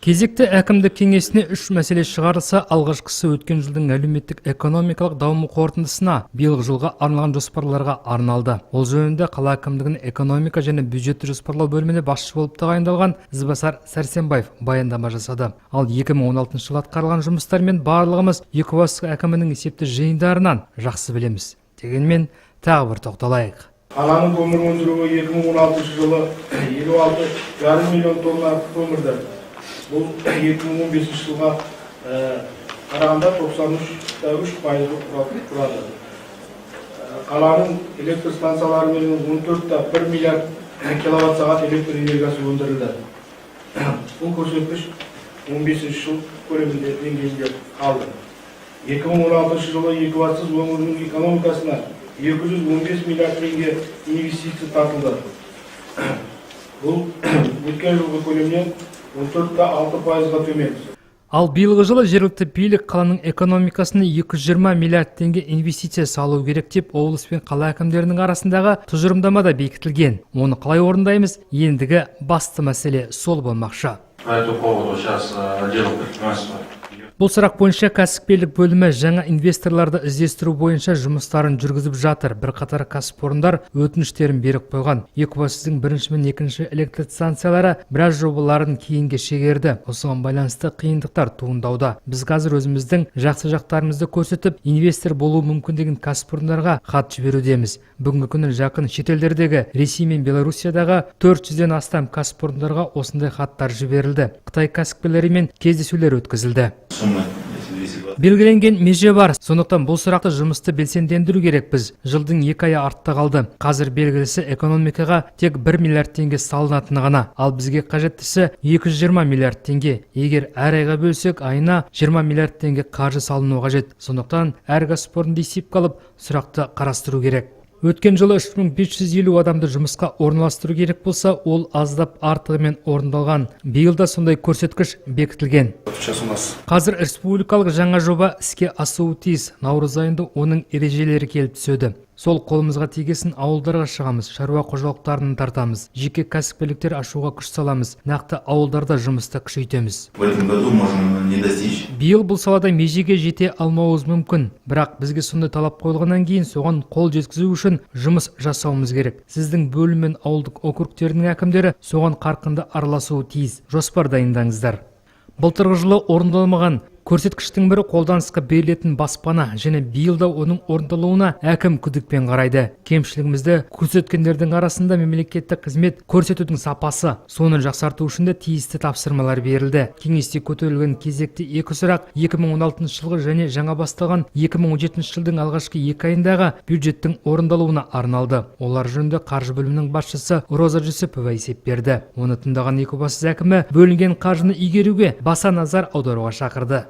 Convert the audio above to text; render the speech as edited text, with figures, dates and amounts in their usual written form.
Кезекті әкімдік кеңесіне 3 мәселе шығарылса, алғашқысы өткен жылдың әлеуметтік экономикалық даму қорытындысына биылғы жылға арналған жоспарларға арналды. Ол жөнінде қала әкімдігінің экономика және бюджетті жоспарлау бөліміне басшы болып тағайындалған Ізбасар Сәрсенбаев баяндама жасады. Ал 2016 жылы атқарылған жұмыстармен барлығымыз Екібастұз әкімінің есепті жиындарынан жақсы білеміз. Дегенмен тағы бір тоқталайық. Қаланың көмір өндіруі 2016 жылы 56,5 миллион тонна көмірді. Бұл 2015 жылға қарағанда 93,3% құрады. Қаланың электр станцияларымен 14,1 миллиард киловатт сағат электр энергиясы өндірілді. Бұл көрсеткіш 15 жыл көлемінде деңгейінде қалды. 2016 жылы Екібастұз өңірінің экономикасына 215 миллиард теңге инвестиция тартылды. Бұл өткен жылғы көлемнен 14,6%-ға төмен. Ал биылғы жылы жергілікті билік қаланың экономикасына 220 миллиард теңге инвестиция салу керек деп облыс пен қала әкімдерінің арасындағы тұжырымдамада бекітілген. Оны қалай орындаймыз? Ендігі басты мәселе сол болмақшы. Бұл сұрақ бойынша кәсіпкерлік бөлімі жаңа инвесторларды іздестіру бойынша жұмыстарын жүргізіп жатыр. Бірқатар кәсіпорындар өтініштерін беріп қойған. Екібастұздың бірінші мен екінші электр станциялары біраз жобаларын кейінге шегерді. Осыған байланысты қиындықтар туындауда. Біз қазір өзіміздің жақсы жақтарымызды көрсетіп, инвестор болу мүмкін деген кәсіпорындарға хат жіберудеміз. Бүгінгі күні жақын шетелдердегі Ресей мен Белоруссиядағы 400-ден астам кәсіпорындарға осындай хаттар жіберілді. Қытай кәсіпкерлерімен кездесулер өткізілді. Белгіленген меже бар. Сондықтан бұл сұрақты жұмысты белсендендіру керекпіз. Жылдың 2 айы артта қалды. Қазір белгілісі экономикаға тек 1 миллиард теңге салынатыны ғана. Ал бізге қажеттісі 220 миллиард теңге. Егер әр айға бөлсек, айына 20 миллиард теңге қаржы салыну қажет. Сондықтан әр кәсіпорынды есепке алып, сұрақты қарастыру керек. Өткен жылы 3550 адамды жұмысқа орналастыру керек болса, ол аздап артығымен орындалған. Биылда сондай көрсеткіш бекітілген. Қазір республикалық жаңа жоба іске асуы тиіс. Наурыз айында оның ережелері келіп түседі. Сол қолымызға тигесін ауылдарға шығамыз, шаруа қожалықтарын тартамыз, жеке кәсіпкерліктер ашуға күш саламыз, нақты ауылдарда жұмысты күшейтеміз. Биыл бұл салада межеге жете алмауымыз мүмкін, бірақ бізге сондай талап қойылғаннан кейін соған қол жеткізу үшін жұмыс жасауымыз керек. Сіздің бөлім мен ауылдық округтердің әкімдері соған қарқынды араласуы тиіс. Жоспар дайындаңыздар. Былтырғы жылы орындалмаған көрсеткіштің бірі қолданысқа берілетін баспана, және биылда оның орындалуына әкім күдікпен қарайды. Кемшілігімізді көрсеткендердің арасында мемлекеттік қызмет көрсетудің сапасы, соны жақсарту үшін де тиісті тапсырмалар берілді. Кеңесте көтерілген кезекті екі сұрақ 2016 жылғы және жаңа басталған 2017 жылдың алғашқы 2 айындағы бюджеттің орындалуына арналды. Олар жөнінде қаржы бөлімінің басшысы Роза Жүсіпова есеп берді. Оны тыңдаған Екібастұз әкімі бөлінген қаржыны игеруге баса назар аударуға шақырды.